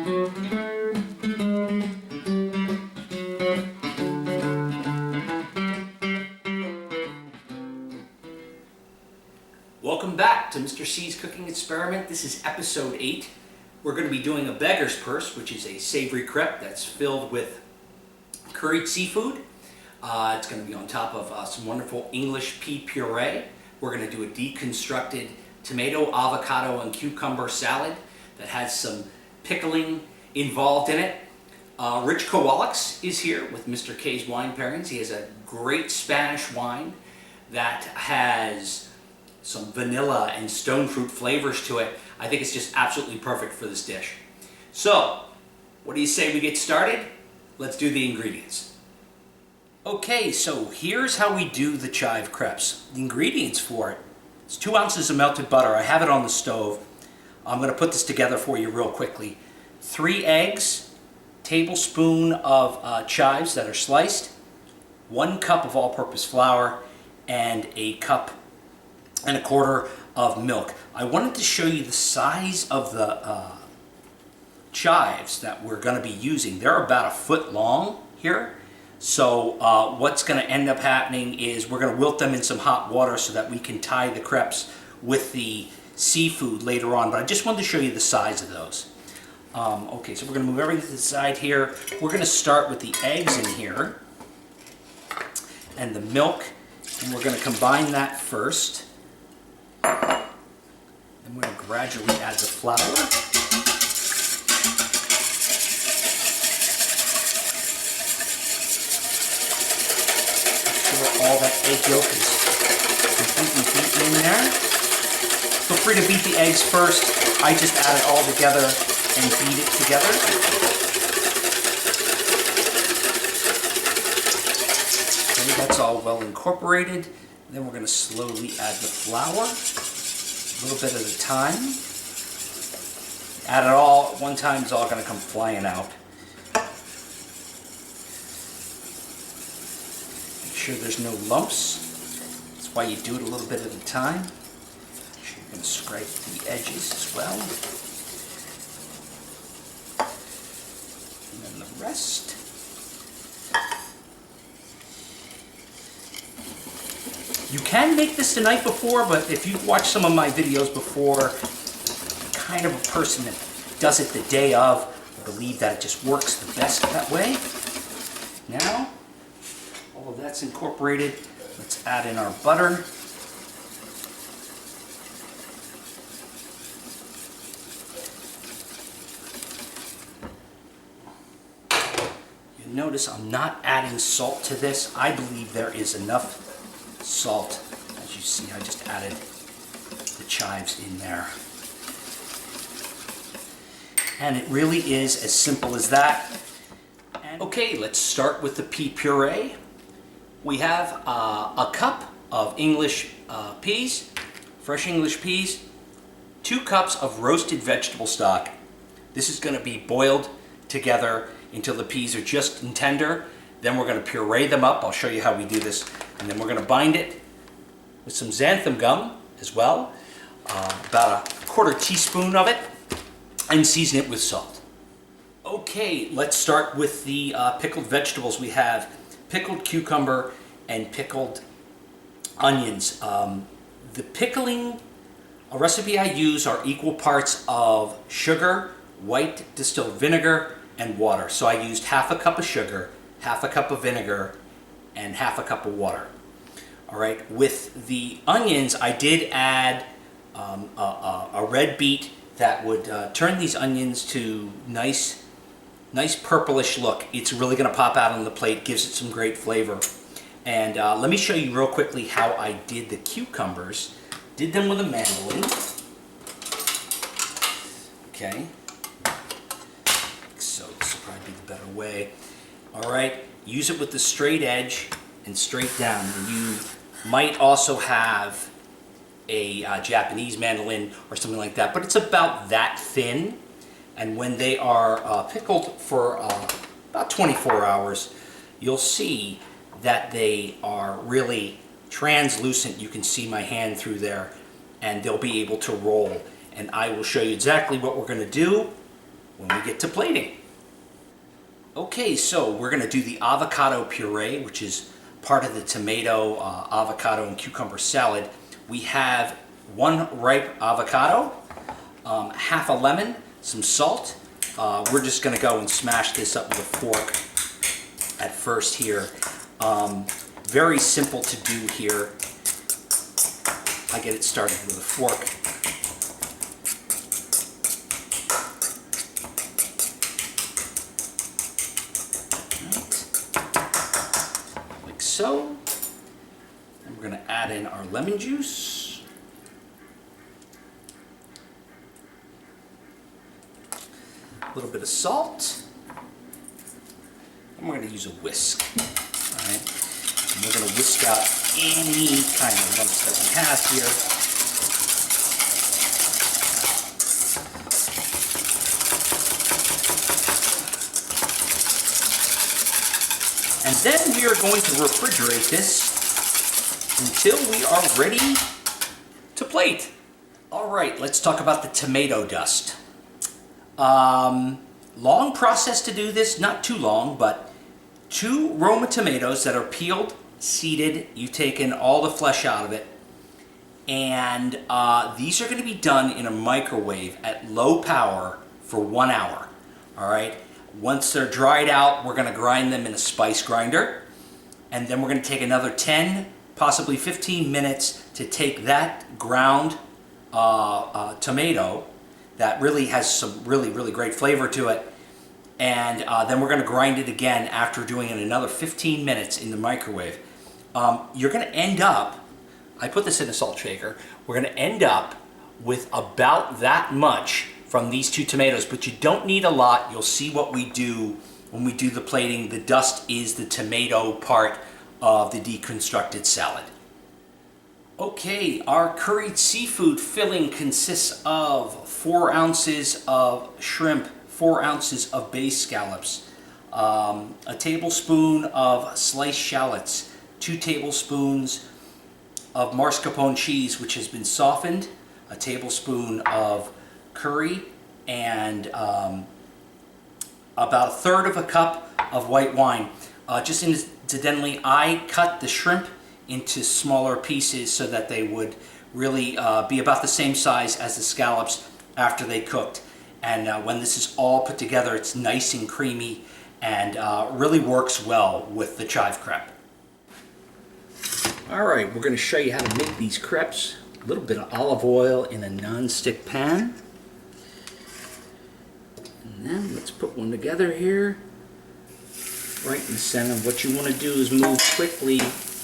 Welcome back to Mr. Cee's Cooking Experiment. This is episode 8. We're going to be doing a Beggars purse, which is a savory crepe that's filled with curried seafood. It's going to be on top of some wonderful English pea puree. We're going to do a deconstructed tomato, avocado, and cucumber salad that has some pickling involved in it. Rich Kowalik is here with Mr. K's wine pairings. He has a great Spanish wine that has some vanilla and stone fruit flavors to it. I think it's just absolutely perfect for this dish. So, what do you say we get started? Let's do the ingredients. Okay, so here's how we do the chive crepes. The ingredients for it. It's 2 ounces of melted butter. I have it on the stove. I'm going to put this together for you real quickly. 3 eggs, tablespoon of chives that are sliced, 1 cup of all-purpose flour, and a cup and a quarter of milk. I wanted to show you the size of the chives that we're going to be using. They're about 1 foot long here. So what's going to end up happening is we're going to wilt them in some hot water so that we can tie the crepes with the seafood later on. But I just wanted to show you the size of those. Okay, so we're going to move everything to the side here. We're going to start with the eggs in here and the milk, and we're going to combine that first. And we're going to gradually add the flour. Make sure all that egg yolk is completely beaten in there. Feel free to beat the eggs first. I just add it all together and beat it together. Okay, that's all well incorporated. Then we're going to slowly add the flour, a little bit at a time. Add it all at one time, it's all going to come flying out. Make sure there's no lumps. That's why you do it a little bit at a time. Make sure you're going to scrape the edges as well. And then the rest. You can make this the night before, but if you've watched some of my videos before, I'm kind of a person that does it the day of. I believe that it just works the best that way. Now, all of that's incorporated. Let's add in our butter. You notice I'm not adding salt to this. I believe there is enough salt. As you see, I just added the chives in there. And it really is as simple as that. Okay, let's start with the pea puree. We have a cup of English peas, fresh English peas, 2 cups of roasted vegetable stock. This is going to be boiled together until the peas are just tender. Then we're going to puree them up. I'll show you how we do this. And then we're going to bind it with some xanthan gum as well, about a 1/4 teaspoon of it, and season it with salt. Okay, let's start with the pickled vegetables. We have pickled cucumber and pickled onions. The pickling recipe I use are equal parts of sugar, white distilled vinegar, and water. So I used 1/2 cup of sugar, 1/2 cup of vinegar, and 1/2 cup of water. All right, with the onions, I did add a red beet that would turn these onions to nice purplish look. It's really going to pop out on the plate, gives it some great flavor. And let me show you real quickly how I did the cucumbers. Did them with a mandolin. Okay. So this will probably be the better way. All right, use it with the straight edge and straight down. You might also have a Japanese mandolin or something like that, but it's about that thin. And when they are pickled for about 24 hours, you'll see that they are really translucent. You can see my hand through there, and they'll be able to roll. And I will show you exactly what we're going to do when we get to plating. Okay, so we're going to do the avocado puree, which is part of the tomato, avocado, and cucumber salad. We have 1 ripe avocado, half a lemon, some salt. We're just going to go and smash this up with a fork at first here. Very simple to do here. I get it started with a fork. Right. Like so. And we're going to add in our lemon juice. A little bit of salt. And we're going to use a whisk. All right. And we're going to whisk out any kind of lumps that we have here. And then we are going to refrigerate this until we are ready to plate. All right, let's talk about the tomato dust. Long process to do this, not too long, but 2 Roma tomatoes that are peeled, seeded, you've taken all the flesh out of it, and these are going to be done in a microwave at low power for 1 hour. All right. Once they're dried out, we're going to grind them in a spice grinder, and then we're going to take another 10, possibly 15 minutes to take that ground tomato that really has some really great flavor to it, and then we're going to grind it again after doing it another 15 minutes in the microwave. You're going to end up, I put this in a salt shaker, we're going to end up with about that much from these 2 tomatoes, but you don't need a lot. You'll see what we do when we do the plating. The dust is the tomato part of the deconstructed salad. Okay, our curried seafood filling consists of 4 ounces of shrimp, 4 ounces of bay scallops, a tablespoon of sliced shallots, 2 tablespoons of mascarpone cheese, which has been softened, a tablespoon of curry, and about 1/3 of a cup of white wine. Just incidentally, I cut the shrimp into smaller pieces so that they would really be about the same size as the scallops after they cooked. And when this is all put together, it's nice and creamy and really works well with the chive crepe. All right, we're going to show you how to make these crepes. A little bit of olive oil in a non-stick pan. And then let's put one together here, right in the center. What you want to do is move quickly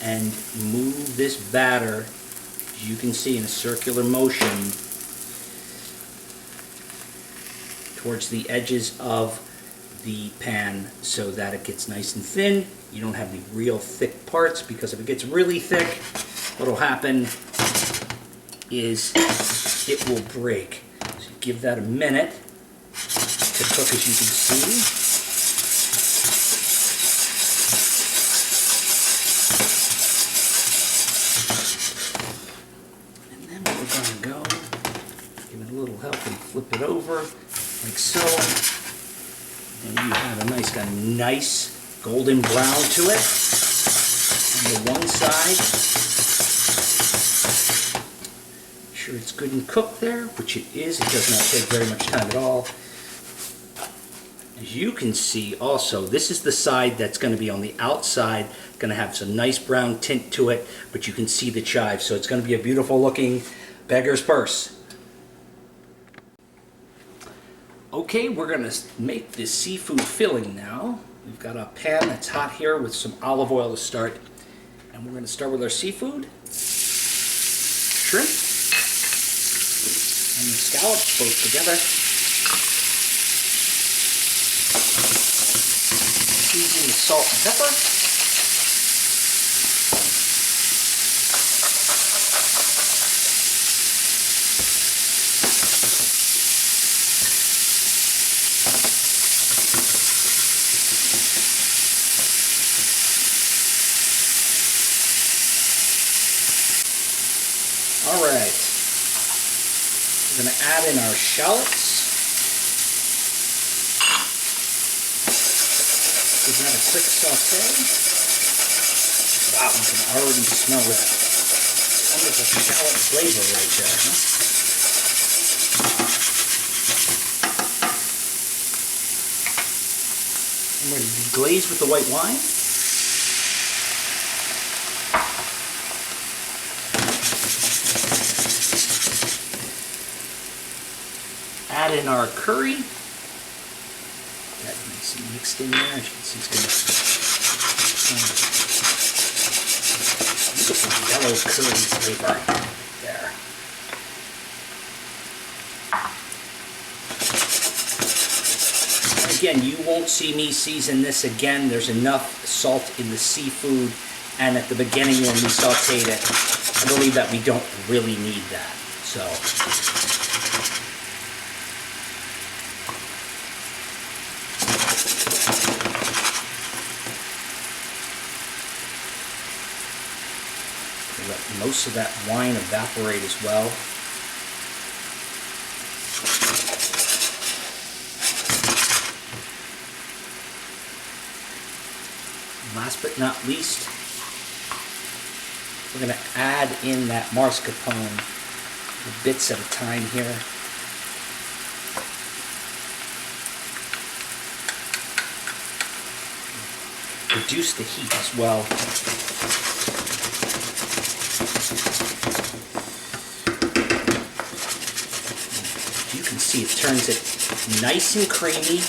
and move this batter, as you can see, in a circular motion towards the edges of the pan so that it gets nice and thin. You don't have any real thick parts, because if it gets really thick, what will happen is it will break. So give that a minute to cook, as you can see. And then what we're going to go, give it a little help and flip it over like so. And you have a got a nice golden brown to it on the one side. Sure it's good and cooked there, which it is. It does not take very much time at all. As you can see also, this is the side that's going to be on the outside, going to have some nice brown tint to it, but you can see the chive, so it's going to be a beautiful looking beggar's purse. Okay, we're going to make this seafood filling now. We've got a pan that's hot here with some olive oil to start, and we're going to start with our seafood, shrimp, and the scallops both together. Seasoning with salt and pepper. All right, we're going to add in our shallots. Give that a quick saute. Wow, you can already smell that wonderful shallot flavor right there, huh? I'm going to deglaze with the white wine. Add in our curry. That nice and mixed in there. As you can see, it's going to beautiful yellow curry flavor there. And again, you won't see me season this again. There's enough salt in the seafood, and at the beginning when we sauteed it, I believe that we don't really need that. So. Let most of that wine evaporate as well. Last but not least, we're going to add in that mascarpone bits at a time here. Reduce the heat as well. You can see it turns it nice and creamy.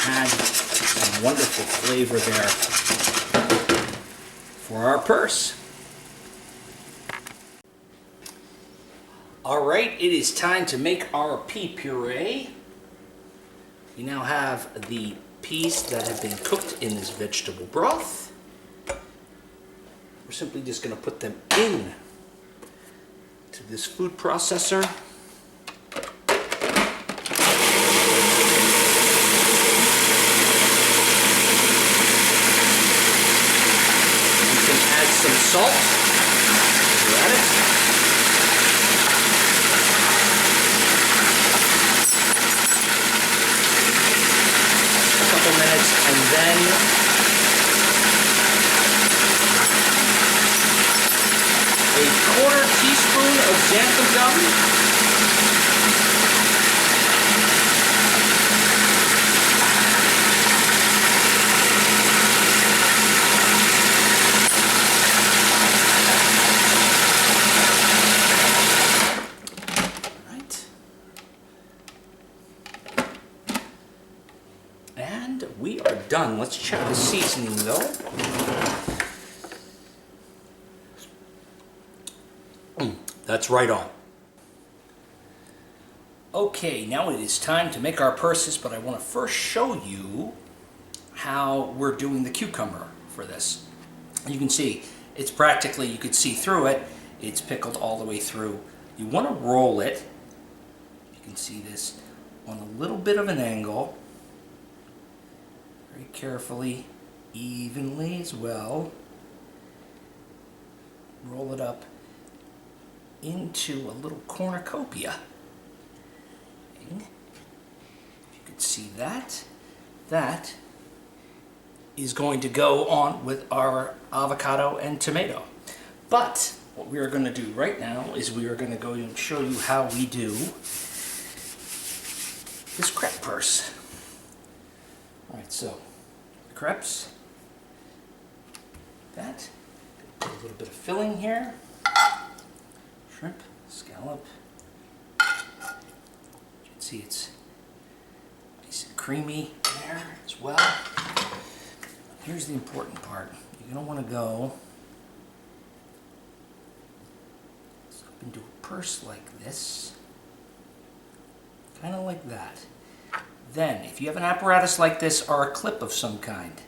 Add some wonderful flavor there for our purse. All right, it is time to make our pea puree. We now have the peas that have been cooked in this vegetable broth. We're simply just going to put them in to this food processor. You can add some salt. You add it. Minutes, and then a 1/4 teaspoon of xanthan gum, and we are done. Let's check the seasoning though. That's right on. Okay, now it is time to make our purses, but I want to first show you how we're doing the cucumber for this. You can see, it's practically, you could see through it, it's pickled all the way through. You want to roll it, you can see this, on a little bit of an angle. Very carefully, evenly as well. Roll it up into a little cornucopia. If you could see that, that is going to go on with our avocado and tomato. But what we are going to do right now is we are going to go and show you how we do this crepe purse. Alright, so crepes, that, put a little bit of filling here, shrimp, scallop, you can see it's nice and creamy there as well. Here's the important part, you're going to want to go up into a purse like this, kind of like that. Then, if you have an apparatus like this or a clip of some kind,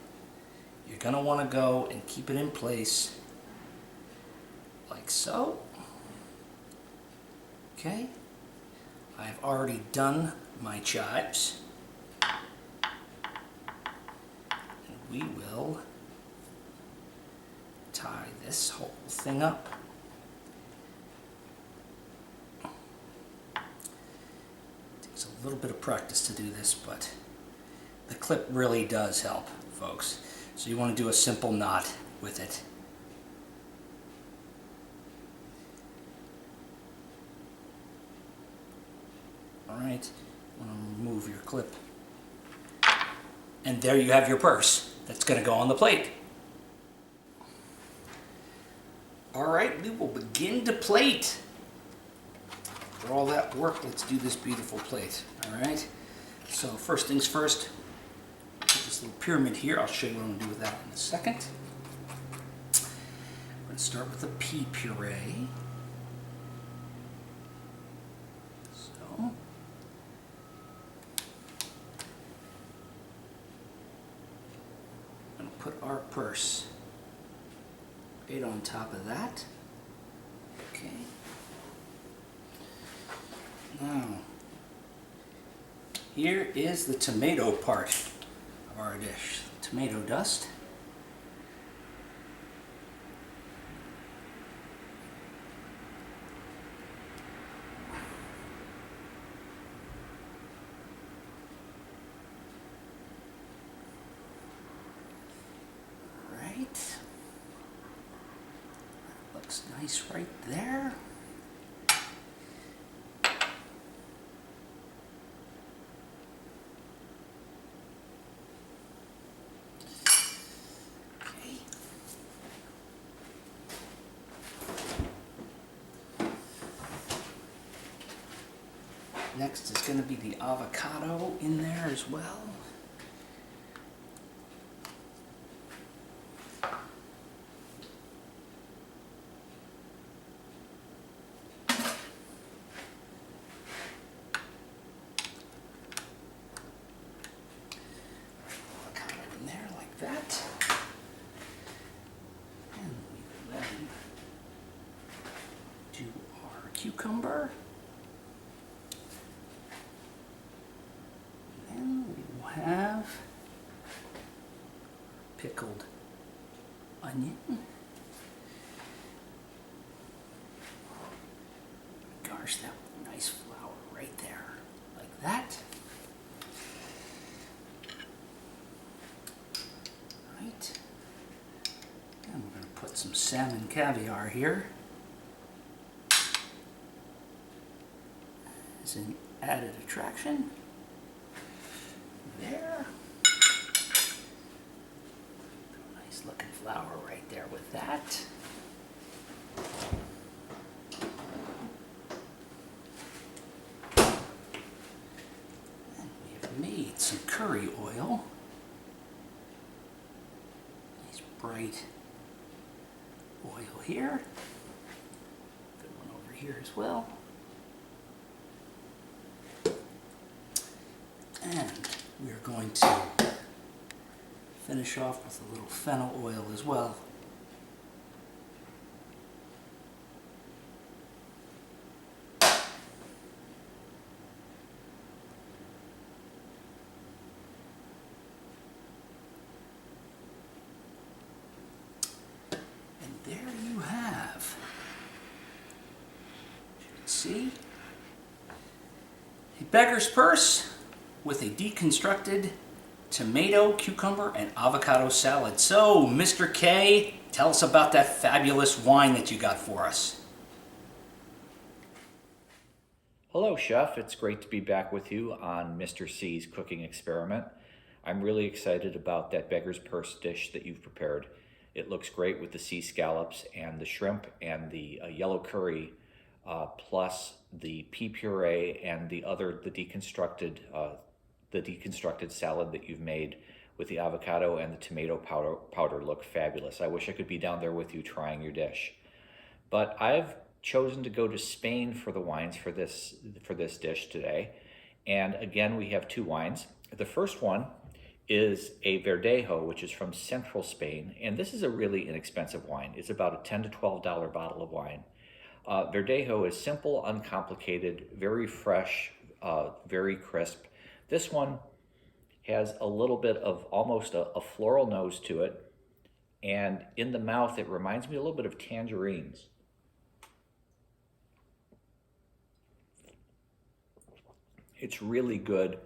you're going to want to go and keep it in place like so. Okay, I've already done my chives. And we will tie this whole thing up. It's a little bit of practice to do this, but the clip really does help, folks. So you want to do a simple knot with it. Alright, I'm going to remove your clip. And there you have your purse that's going to go on the plate. Alright, we will begin to plate. For all that work, let's do this beautiful plate. Alright, so first things first, put this little pyramid here. I'll show you what I'm going to do with that in a second. We're going to start with the pea puree. So, I'm going to put our purse right on top of that. Okay. Now, here is the tomato part of our dish. Tomato dust. Right. Looks nice right there. Next is going to be the avocado in there as well. Avocado in there like that. And we then do our cucumber. Have pickled onion. Garnish that with a nice flour right there, like that. Right. And we're going to put some salmon caviar here as an added attraction. There. Nice looking flour right there with that. And we have made some curry oil. Nice bright oil here. Good one over here as well. And we are going to finish off with a little fennel oil as well. And there you have, as you can see, a beggar's purse with a deconstructed tomato, cucumber, and avocado salad. So, Mr. K, tell us about that fabulous wine that you got for us. Hello, Chef. It's great to be back with you on Mr. Cee's cooking experiment. I'm really excited about that beggar's purse dish that you've prepared. It looks great with the sea scallops and the shrimp and the yellow curry, plus the pea puree and the deconstructed salad that you've made with the avocado and the tomato powder look fabulous. I wish I could be down there with you trying your dish. But I've chosen to go to Spain for the wines for this dish today. And again, we have two wines. The first one is a Verdejo, which is from central Spain. And this is a really inexpensive wine. It's about a $10 to $12 bottle of wine. Verdejo is simple, uncomplicated, very fresh, very crisp. This one has a little bit of almost a floral nose to it, and in the mouth it reminds me a little bit of tangerines. It's really good.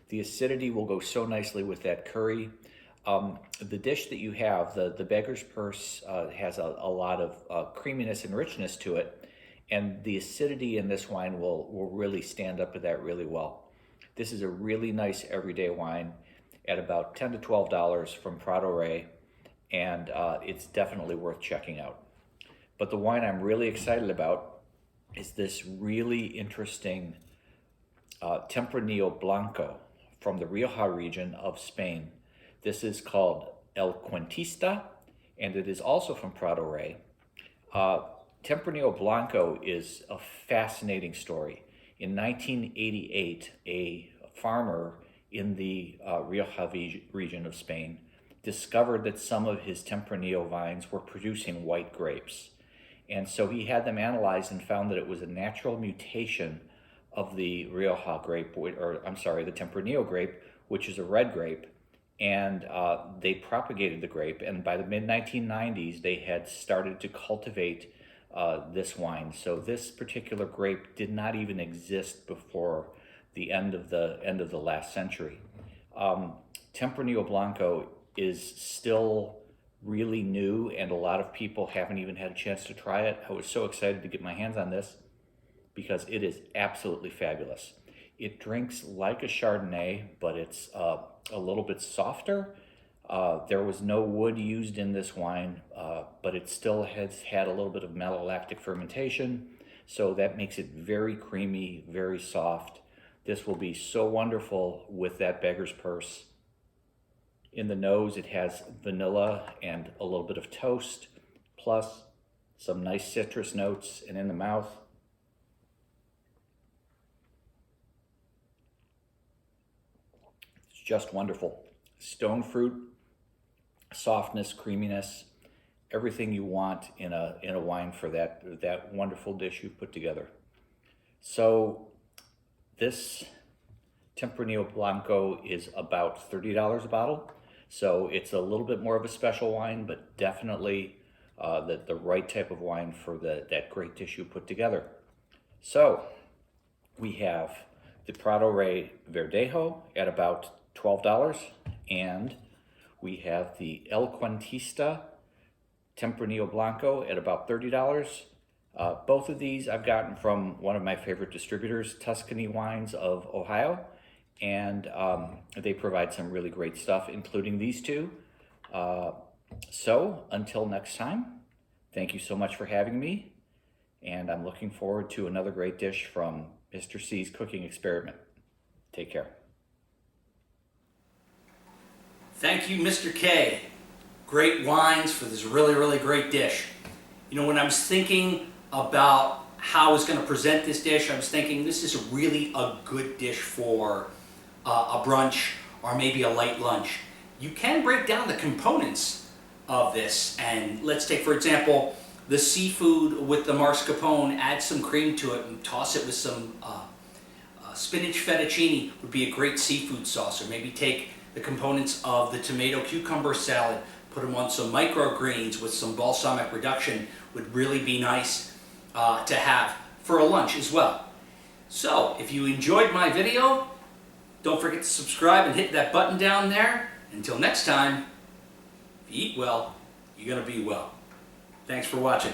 The acidity will go so nicely with that curry. The dish that you have, the Beggar's Purse, has a lot of creaminess and richness to it, and the acidity in this wine will really stand up to that really well. This is a really nice everyday wine at about $10 to $12 from Prado Rey, and it's definitely worth checking out. But the wine I'm really excited about is this really interesting Tempranillo Blanco from the Rioja region of Spain. This is called El Cuentista, and it is also from Prado Rey. Tempranillo Blanco is a fascinating story. In 1988, a farmer in the Rioja region of Spain discovered that some of his Tempranillo vines were producing white grapes. And so he had them analyzed and found that it was a natural mutation of the Rioja grape, the Tempranillo grape, which is a red grape. And they propagated the grape, and by the mid-1990s, they had started to cultivate this wine. So this particular grape did not even exist before the end of the last century. Tempranillo Blanco is still really new, and a lot of people haven't even had a chance to try it. I was so excited to get my hands on this because it is absolutely fabulous. It drinks like a Chardonnay, but it's a little bit softer. There was no wood used in this wine, but it still has had a little bit of malolactic fermentation, so that makes it very creamy, very soft. This will be so wonderful with that Beggar's Purse. In the nose, it has vanilla and a little bit of toast, plus some nice citrus notes, and in the mouth, it's just wonderful. Stone fruit, softness, creaminess, everything you want in a wine for that wonderful dish you've put together. So this Tempranillo Blanco is about $30 a bottle. So it's a little bit more of a special wine, but definitely the right type of wine for that great dish you put together. So we have the Prado Rey Verdejo at about $12, and we have the El Cuentista Tempranillo Blanco at about $30. Both of these I've gotten from one of my favorite distributors, Tuscany Wines of Ohio, and they provide some really great stuff, including these two. So until next time, thank you so much for having me, and I'm looking forward to another great dish from Mr. Cee's cooking experiment. Take care. Thank you, Mr. K. Great wines for this really, really great dish. You know, when I was thinking about how I was going to present this dish, I was thinking this is really a good dish for a brunch or maybe a light lunch. You can break down the components of this, and let's take, for example, the seafood with the mascarpone, add some cream to it and toss it with some spinach fettuccine would be a great seafood sauce. Or maybe take the components of the tomato cucumber salad, put them on some microgreens with some balsamic reduction, would really be nice to have for a lunch as well. So if you enjoyed my video, don't forget to subscribe and hit that button down there. Until next time, if you eat well, you're going to be well. Thanks for watching.